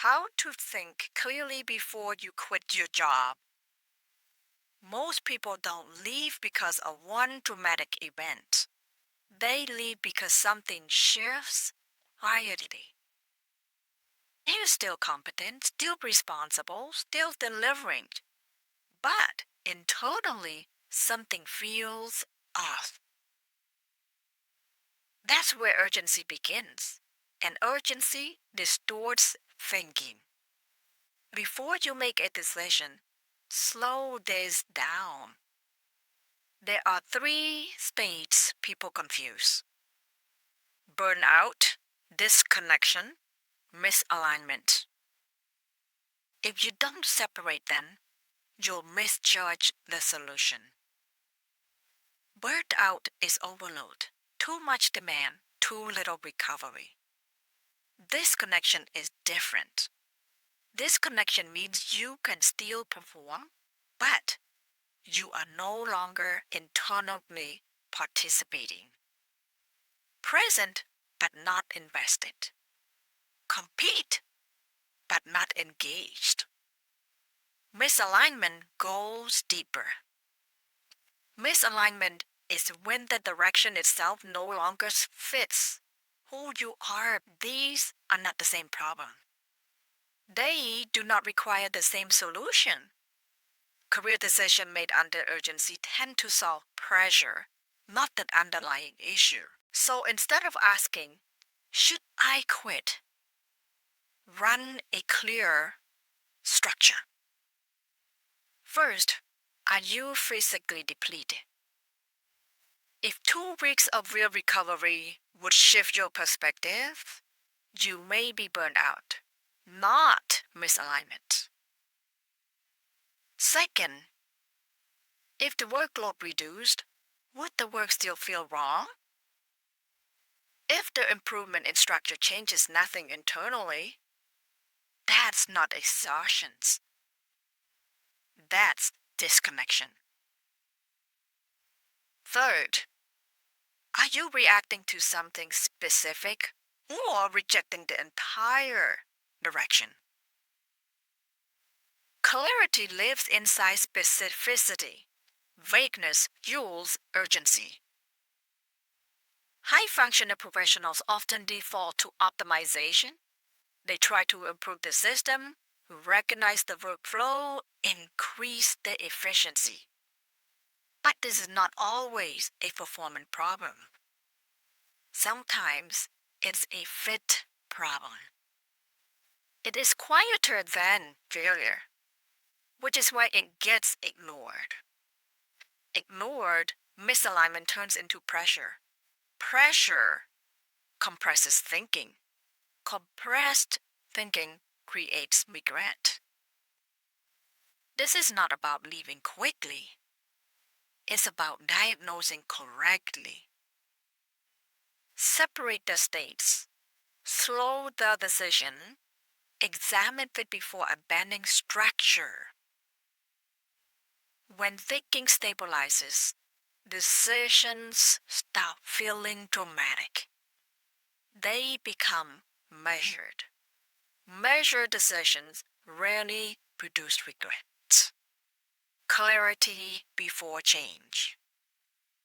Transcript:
How to think clearly before you quit your job. Most people don't leave because of one dramatic event. They leave because something shifts quietly. They're still competent, still responsible, still delivering. But internally, something feels off. That's where urgency begins. And urgency distorts thinking. Before you make a decision, slow this down. There are three states people confuse: burnout, disconnection, misalignment. If you don't separate them, you'll misjudge the solution. Burnout is overload, too much demand, too little recovery. Disconnection is different. Disconnection means you can still perform, but you are no longer internally participating. Present, but not invested. Compete, but not engaged. Misalignment goes deeper. Misalignment is when the direction itself no longer fits who you are. These are not the same problem. They do not require the same solution. Career decisions made under urgency tend to solve pressure, not the underlying issue. So instead of asking, should I quit? Run a clear structure. First, are you physically depleted? If 2 weeks of real recovery would shift your perspective, you may be burned out, not misalignment. Second, if the workload reduced, would the work still feel wrong? If the improvement in structure changes nothing internally, that's not exhaustion. That's disconnection. Third, are you reacting to something specific or rejecting the entire direction? Clarity lives inside specificity. Vagueness fuels urgency. High-functional professionals often default to optimization. They try to improve the system, recognize the workflow, increase the efficiency. But this is not always a performance problem. Sometimes it's a fit problem. It is quieter than failure, which is why it gets ignored. Ignored, misalignment turns into pressure. Pressure compresses thinking. Compressed thinking creates regret. This is not about leaving quickly. It's about diagnosing correctly. Separate the states. Slow the decision. Examine it before abandoning structure. When thinking stabilizes, decisions stop feeling dramatic. They become measured. Measured decisions rarely produce regret. Clarity before change.